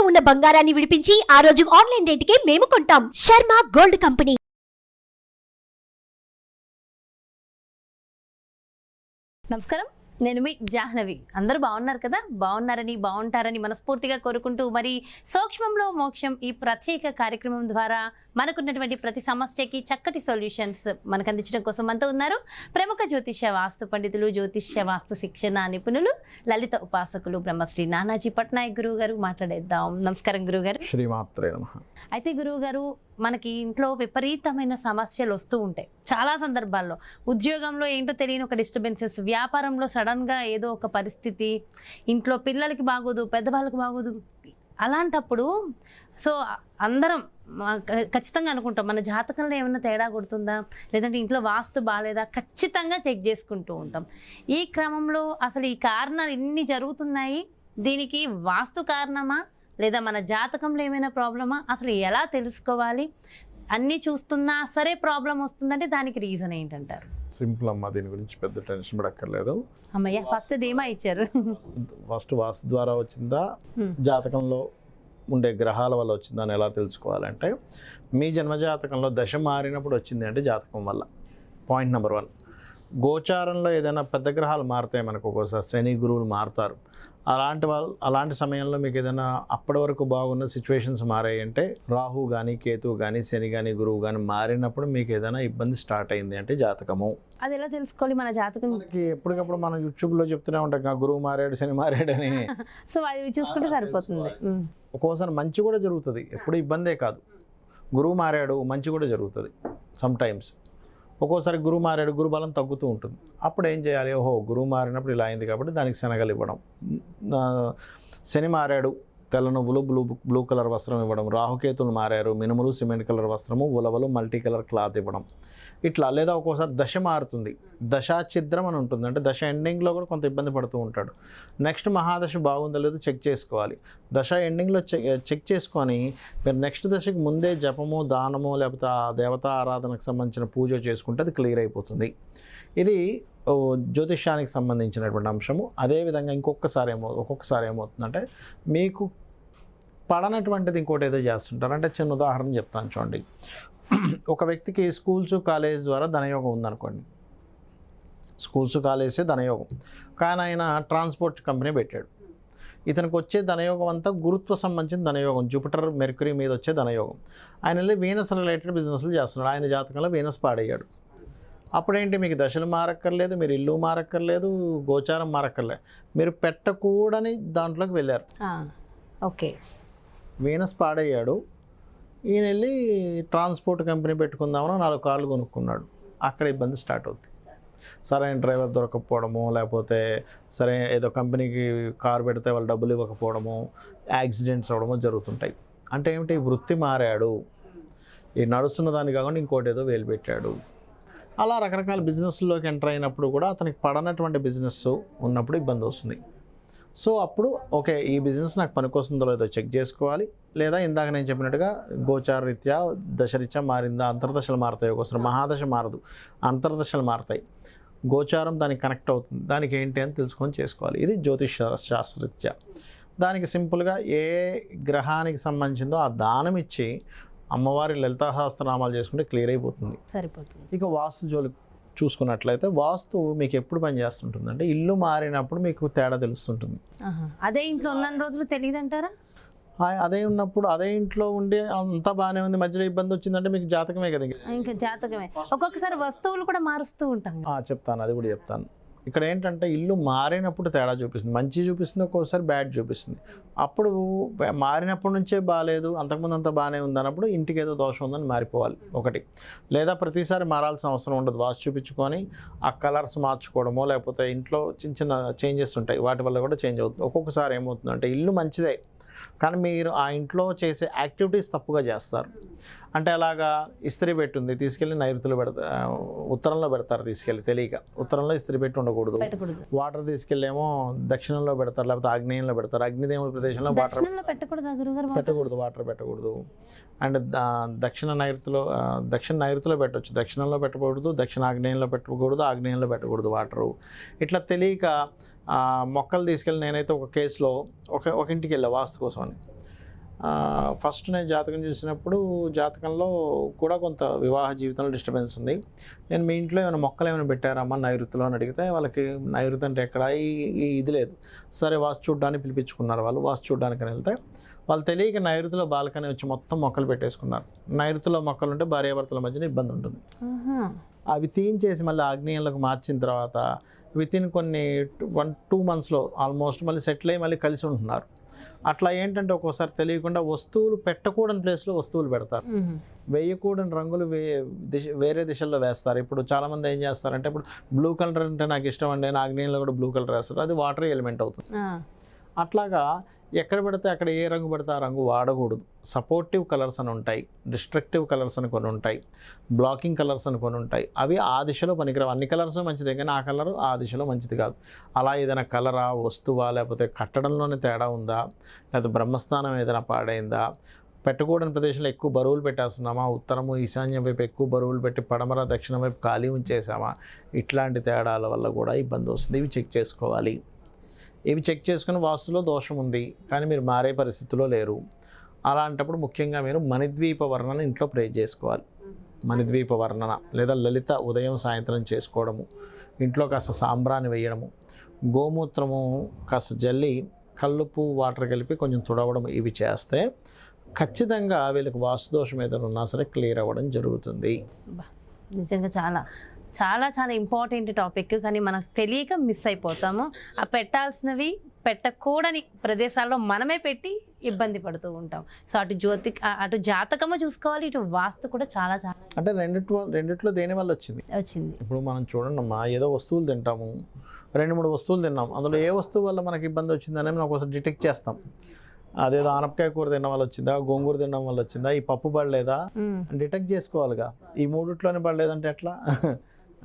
ఉన్న బంగారాన్ని విడిపించి ఆ రోజు ఆన్లైన్ రేటుకే మేము కొంటాం. Sharma gold company. నమస్కారం, నేను మీ జాహ్నవి. అందరూ బాగున్నారు కదా? బాగుంటారని మనస్ఫూర్తిగా కోరుకుంటూ మరి సూక్ష్మంలో మోక్షం ఈ ప్రత్యేక కార్యక్రమం ద్వారా మనకున్నటువంటి ప్రతి సమస్యకి చక్కటి సొల్యూషన్స్ మనకు అందించడం కోసం మనతో ఉన్నారు ప్రముఖ జ్యోతిష్య వాస్తు పండితులు, జ్యోతిష్య వాస్తు శిక్షణ నిపుణులు, లలిత ఉపాసకులు బ్రహ్మశ్రీ నానాజీ పట్నాయక్ గురువు గారు. మాట్లాడేద్దాం. నమస్కారం గురువుగారు. శ్రీమాత్రే నమః. అయితే గురువుగారు, మనకి ఇంట్లో విపరీతమైన సమస్యలు వస్తూ ఉంటాయి చాలా సందర్భాల్లో. ఉద్యోగంలో ఏంటో తెలియని ఒక డిస్టర్బెన్సెస్, వ్యాపారంలో సడన్గా ఏదో ఒక పరిస్థితి, ఇంట్లో పిల్లలకి బాగోదు, పెద్దవాళ్ళకి బాగోదు. అలాంటప్పుడు అందరం ఖచ్చితంగా అనుకుంటాం మన జాతకంలో ఏమైనా తేడా కొడుతుందా, లేదంటే ఇంట్లో వాస్తు బాగాలేదా, ఖచ్చితంగా చెక్ చేసుకుంటూ ఉంటాం. ఈ క్రమంలో అసలు ఈ కారణాలు ఇన్ని జరుగుతున్నాయి, దీనికి వాస్తు కారణమా లేదా మన జాతకంలో ఏమైనా ప్రాబ్లమా, అసలు ఎలా తెలుసుకోవాలి? అన్నీ చూస్తున్నా సరే ప్రాబ్లం వస్తుందంటే దానికి రీజన్ ఏంటంటారు? సింపుల్ అమ్మా, దీని గురించి పెద్ద టెన్షన్ పడక్కర్లేదు. అమ్మయ్య, ఫస్ట్ ధీమా ఇచ్చారు. ఫస్ట్ వాస్తు ద్వారా వచ్చిందా, జాతకంలో ఉండే గ్రహాల వల్ల వచ్చిందా అని ఎలా తెలుసుకోవాలంటే, మీ జన్మజాతకంలో దశ మారినప్పుడు వచ్చింది అంటే జాతకం వల్ల. Point number 1. గోచారంలో ఏదైనా పెద్ద గ్రహాలు మారుతాయి మనకు. ఒక్కోసారి శని గురువులు మారుతారు. అలాంటి సమయంలో మీకు ఏదైనా అప్పటి వరకు బాగున్న సిచ్యువేషన్స్ మారాయి అంటే, రాహు కానీ, కేతు కానీ, శని కానీ, గురువు కానీ మారినప్పుడు మీకు ఏదైనా ఇబ్బంది స్టార్ట్ అయింది అంటే జాతకము. అది ఎలా తెలుసుకోవాలి మన జాతకం? మనకి ఎప్పటికప్పుడు మనం యూట్యూబ్లో చెప్తూనే ఉంటాం, గురువు మారాడు, శని మారాడని. సో అవి చూసుకుంటే సరిపోతుంది. ఒక్కోసారి మంచి కూడా జరుగుతుంది, ఎప్పుడు ఇబ్బందే కాదు. గురువు మారాడు, మంచి కూడా జరుగుతుంది సమ్ టైమ్స్. ఒక్కోసారి గురువు మారాడు, గురుబలం తగ్గుతూ ఉంటుంది. అప్పుడు ఏం చేయాలి? ఓహో, గురువు మారినప్పుడు ఇలా అయింది కాబట్టి దానికి శనగలు ఇవ్వడం. శని మారాడు, తెల్ల నువ్వులు, బ్లూ కలర్ వస్త్రం ఇవ్వడం. రాహుకేతులు మారారు, మినుములు, సిమెంట్ కలర్ వస్త్రము, ఉలవలు, మల్టీ కలర్ క్లాత్ ఇవ్వడం. ఇట్లా. లేదా ఒక్కోసారి దశ మారుతుంది, దశాఛిద్రం అని ఉంటుంది. అంటే దశ ఎండింగ్లో కూడా కొంత ఇబ్బంది పడుతూ ఉంటాడు. నెక్స్ట్ మహాదశ బాగుందో లేదో చెక్ చేసుకోవాలి. దశ ఎండింగ్లో చెక్ చేసుకొని మీరు నెక్స్ట్ దశకి ముందే జపము, దానము, లేకపోతే ఆ దేవతా ఆరాధనకు సంబంధించిన పూజ చేసుకుంటే అది క్లియర్ అయిపోతుంది. ఇది జ్యోతిష్యానికి సంబంధించినటువంటి అంశము. అదేవిధంగా ఒక్కొక్కసారి ఏమవుతుందంటే, మీకు పడనటువంటిది ఇంకోటి ఏదో చేస్తుంటారు. అంటే చిన్న ఉదాహరణ చెప్తాను చూడండి. ఒక వ్యక్తికి స్కూల్స్, కాలేజ్ ద్వారా ధనయోగం ఉందనుకోండి. స్కూల్స్, కాలేజే ధనయోగం. కానీ ఆయన ట్రాన్స్పోర్ట్ కంపెనీ పెట్టాడు. ఇతనికి వచ్చే ధనయోగం అంతా గురుత్వ సంబంధించిన ధనయోగం, జూపిటర్, మెర్క్యూరీ మీద వచ్చే ధనయోగం. ఆయన వెళ్ళి వీనస్ రిలేటెడ్ బిజినెస్లు చేస్తున్నాడు. ఆయన జాతకంలో వీనస్ పాడయ్యాడు. అప్పుడేంటి, మీకు దశలు మారక్కర్లేదు, మీరు ఇల్లు మారక్కర్లేదు, గోచారం మారక్కర్లేదు, మీరు పెట్టకూడని దాంట్లోకి వెళ్ళారు. ఓకే, వీనస్ పాడయ్యాడు. ఈయన వెళ్ళి ట్రాన్స్పోర్ట్ కంపెనీ పెట్టుకుందామని 4 కార్లు కొనుక్కున్నాడు. అక్కడ ఇబ్బంది స్టార్ట్ అవుతుంది. సరైన డ్రైవర్ దొరకకపోవడము, లేకపోతే సరే ఏదో కంపెనీకి కారు పెడితే వాళ్ళు డబ్బులు ఇవ్వకపోవడము, యాక్సిడెంట్స్ అవ్వడము జరుగుతుంటాయి. అంటే ఏమిటి, వృత్తి మారాడు, ఈ నడుస్తున్న దాన్ని కాకుండా ఇంకోటి ఏదో వేలు పెట్టాడు. అలా రకరకాల బిజినెస్లోకి ఎంటర్ అయినప్పుడు కూడా అతనికి పడనటువంటి బిజినెస్ ఉన్నప్పుడు ఇబ్బంది వస్తుంది. సో అప్పుడు ఓకే, ఈ బిజినెస్ నాకు పనికొస్తుందో లేదో చెక్ చేసుకోవాలి. లేదా ఇందాక నేను చెప్పినట్టుగా గోచార రీత్యా, దశరీత్యా మారిందా, అంతర్దశలు మారుతాయి. ఒకసారి మహాదశ మారదు, అంతర్దశలు మారుతాయి. గోచారం దానికి కనెక్ట్ అవుతుంది. దానికి ఏంటి అని తెలుసుకొని చేసుకోవాలి. ఇది జ్యోతిష్ శాస్త్రరీత్యా. దానికి సింపుల్గా ఏ గ్రహానికి సంబంధించిందో ఆ దానం ఇచ్చి అమ్మవారి లలితా సహస్రనామాలు చేసుకుంటే క్లియర్ అయిపోతుంది, సరిపోతుంది. ఇక వాస్తు జోలి చూసుకున్నట్లయితే, వాస్తు మీకు ఎప్పుడు పనిచేస్తుంటుంది అంటే, ఇల్లు మారినప్పుడు మీకు తేడా తెలుస్తుంటుంది. అదే ఇంట్లో ఉన్న రోజులు తెలియదు అంటారా? అదే ఉన్నప్పుడు అదే ఇంట్లో ఉండి అంతా బాగానే ఉంది, మధ్యలో ఇబ్బంది వచ్చిందంటే మీకు జాతకమే కదా. ఇంకా జాతకమే. ఒక్కొక్కసారి వస్తువులు కూడా మారుస్తూ ఉంటాం. చెప్తాను, అది కూడా చెప్తాను. ఇక్కడ ఏంటంటే, ఇల్లు మారినప్పుడు తేడా చూపిస్తుంది, మంచి చూపిస్తుంది, ఒక్కోసారి బ్యాడ్ చూపిస్తుంది. అప్పుడు మారినప్పటి నుంచే బాగాలేదు, అంతకుముందు అంతా బాగానే ఉంది అన్నప్పుడు ఇంటికి ఏదో దోషం ఉందని మారిపోవాలి ఒకటి. లేదా ప్రతిసారి మారాల్సిన అవసరం ఉండదు. వాస్తు చూపించుకొని ఆ కలర్స్ మార్చుకోవడమో, లేకపోతే ఇంట్లో చిన్న చిన్న చేంజెస్ ఉంటాయి, వాటి వల్ల కూడా చేంజ్ అవుతుంది. ఒక్కొక్కసారి ఏమవుతుందంటే, ఇల్లు మంచిదే కానీ మీరు ఆ ఇంట్లో చేసే యాక్టివిటీస్ తప్పుగా చేస్తారు. అంటే అలాగా ఇస్త్రీ పెట్టుంది, తీసుకెళ్ళి నైరుతిలో ఉత్తరంలో పెడతారు, తీసుకెళ్ళి తెలియక. ఉత్తరంలో ఇస్త్రీ పెట్టి ఉండకూడదు. వాటర్ తీసుకెళ్ళేమో దక్షిణంలో పెడతారు, లేకపోతే ఆగ్నేయంలో పెడతారు. అగ్నిదేవుల ప్రదేశంలో వాటర్ పెట్టకూడదు, వాటర్ పెట్టకూడదు. అండ్ దక్షిణ నైరుతిలో పెట్టవచ్చు, దక్షిణంలో పెట్టకూడదు, దక్షిణాగ్నేయంలో పెట్టకూడదు, ఆగ్నేయంలో పెట్టకూడదు వాటరు. ఇట్లా తెలియక మొక్కలు తీసుకెళ్ళి, నేనైతే ఒక కేసులో ఒక ఇంటికి వెళ్ళా వాస్తు కోసం అని. ఫస్ట్ నేను జాతకం చూసినప్పుడు జాతకంలో కూడా కొంత వివాహ జీవితంలో డిస్టర్బెన్స్ ఉంది. నేను మీ ఇంట్లో ఏమైనా మొక్కలు ఏమైనా పెట్టారమ్మా నైరుతిలో అని అడిగితే వాళ్ళకి నైరుతి అంటే ఎక్కడ ఇది లేదు. సరే వాస్తు చూడ్డానికి పిలిపించుకున్నారు. వాళ్ళు వాస్తు చూడ్డానికి వెళ్తే వాళ్ళు తెలియక నైరుతిలో బాల్కనీ వచ్చి మొత్తం మొక్కలు పెట్టేసుకున్నారు. నైరుతిలో మొక్కలు ఉంటే భార్యాభర్తల మధ్యన ఇబ్బంది ఉంటుంది. అవి తీయించేసి మళ్ళీ ఆగ్నేయంలోకి మార్చిన తర్వాత వితిన్ కొన్ని 1-2 monthsలో ఆల్మోస్ట్ మళ్ళీ సెటిల్ అయ్యి మళ్ళీ కలిసి ఉంటున్నారు. అట్లా ఏంటంటే ఒక్కోసారి తెలియకుండా వస్తువులు పెట్టకూడని ప్లేస్లో వస్తువులు పెడతారు. వేయకూడని రంగులు వేరే దిశల్లో వేస్తారు. ఇప్పుడు చాలామంది ఏం చేస్తారంటే ఇప్పుడు బ్లూ కలర్ అంటే నాకు ఇష్టం అండి, ఆగ్నేయంలో కూడా బ్లూ కలర్ వేస్తారు. అది వాటర్ ఎలిమెంట్ అవుతుంది. అట్లాగా ఎక్కడ పడితే అక్కడ ఏ రంగు పడితే ఆ రంగు వాడకూడదు. సపోర్టివ్ కలర్స్ అని ఉంటాయి, డిస్ట్రక్టివ్ కలర్స్ అని కొన్ని ఉంటాయి, బ్లాకింగ్ కలర్స్ అని కొన్ని ఉంటాయి. అవి ఆ దిశలో పనికిరావు. అన్ని కలర్స్ మంచిదే కానీ ఆ కలర్ ఆ దిశలో మంచిది కాదు. అలా ఏదైనా కలరా, వస్తువా, లేకపోతే కట్టడంలోనే తేడా ఉందా, లేకపోతే బ్రహ్మస్థానం ఏదైనా పాడైందా, పెట్టకూడని ప్రదేశంలో ఎక్కువ బరువులు పెట్టేస్తున్నామా, ఉత్తరము ఈశాన్యం వైపు ఎక్కువ బరువులు పెట్టి పడమర దక్షిణం వైపు ఖాళీ ఉంచేసామా, ఇట్లాంటి తేడాల వల్ల కూడా ఇబ్బంది వస్తుంది. ఇవి చెక్ చేసుకోవాలి. ఇవి చెక్ చేసుకుని వాస్తులో దోషం ఉంది కానీ మీరు మారే పరిస్థితిలో లేరు. అలాంటప్పుడు ముఖ్యంగా మీరు మణిద్వీప వర్ణన ఇంట్లో ప్రే చేసుకోవాలి. మణిద్వీప వర్ణన లేదా లలిత ఉదయం సాయంత్రం చేసుకోవడము, ఇంట్లో కాస్త సాంబ్రాన్ని వేయడము, గోమూత్రము కాస్త జల్లి కల్లుపు వాటర్ కలిపి కొంచెం తుడవడం, ఇవి చేస్తే ఖచ్చితంగా వీళ్ళకి వాస్తు దోషం ఏదైనా ఉన్నా సరే క్లియర్ అవ్వడం జరుగుతుంది. నిజంగా చాలా చాలా చాలా ఇంపార్టెంట్ టాపిక్, కానీ మనకు తెలియక మిస్ అయిపోతాము. ఆ పెట్టాల్సినవి పెట్టకూడని ప్రదేశాల్లో మనమే పెట్టి ఇబ్బంది పడుతూ ఉంటాం. సో అటు జాతకము చూసుకోవాలి, ఇటు వాస్తు కూడా చాలా చాలా అంటే రెండిట్లో దేని వల్ల వచ్చింది. ఇప్పుడు మనం చూడండి అమ్మా, ఏదో వస్తువులు తింటాము, 2-3 వస్తువులు తిన్నాం, అందులో ఏ వస్తువు వల్ల మనకి ఇబ్బంది వచ్చిందని మనం ఒకసారి డిటెక్ట్ చేస్తాం. అదేదో ఆనపకాయ కూర తినడం వల్ల వచ్చిందా, గోంగూర తినడం వల్ల వచ్చిందా, ఈ పప్పు పడలేదా డిటెక్ట్ చేసుకోవాలిగా. ఈ 3 పడలేదంటే ఎట్లా?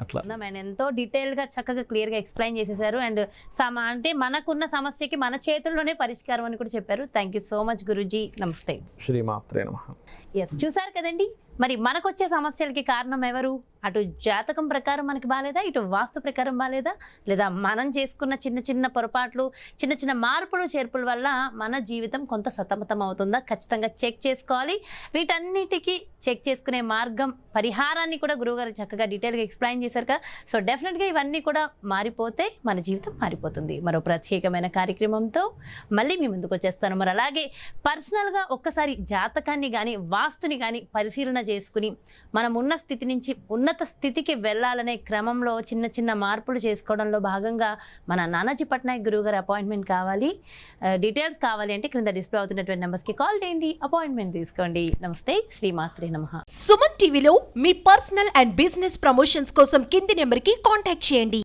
అట్లా ఆయన ఎంతో డీటెయిల్గా చక్కగా క్లియర్గా ఎక్స్ప్లెయిన్ చేసేసారు. అండ్ అంటే మనకున్న సమస్యకి మన చేతుల్లోనే పరిష్కారం అని కూడా చెప్పారు. Thank you so much Guruji. నమస్తే. శ్రీమాత్రే నమః. ఎస్, చూసారు కదండి. మరి మనకొచ్చే సమస్యలకి కారణం ఎవరు? అటు జాతకం ప్రకారం మనకి బాగాలేదా, ఇటు వాస్తు ప్రకారం బాగాలేదా, లేదా మనం చేసుకున్న చిన్న చిన్న పొరపాట్లు, చిన్న చిన్న మార్పులు చేర్పుల వల్ల మన జీవితం కొంత సతమతం అవుతుందా? ఖచ్చితంగా చెక్ చేసుకోవాలి. వీటన్నిటికీ చెక్ చేసుకునే మార్గం, పరిహారాన్ని కూడా గురువుగారు చక్కగా డీటెయిల్గా ఎక్స్ప్లెయిన్ చేశారు కదా. సో డెఫినెట్గా ఇవన్నీ కూడా మారిపోతే మన జీవితం మారిపోతుంది. మరో ప్రత్యేకమైన కార్యక్రమంతో మళ్ళీ మీ ముందుకు వచ్చేస్తాను. మరి అలాగే పర్సనల్గా ఒక్కసారి జాతకాన్ని కానీ వాస్తుని కానీ పరిశీలన చేసుకుని మనం ఉన్న స్థితి నుంచి ఉన్నత స్థితికి వెళ్ళాలనే క్రమంలో చిన్న చిన్న మార్పులు చేసుకోవడంలో భాగంగా మన నానాజీ పట్నాయక్ గురువు గారి అపాయింట్మెంట్ కావాలి, డీటెయిల్స్ కావాలి అంటే క్రింద డిస్ప్లే అవుతున్నటువంటి నెంబర్స్కి కాల్ చేయండి, అపాయింట్మెంట్ తీసుకోండి. నమస్తే. శ్రీమాత్రే నమః. సుమన్ టీవీలో మీ పర్సనల్ అండ్ బిజినెస్ ప్రమోషన్స్ కోసం కింది నెంబర్కి కాంటాక్ట్ చేయండి.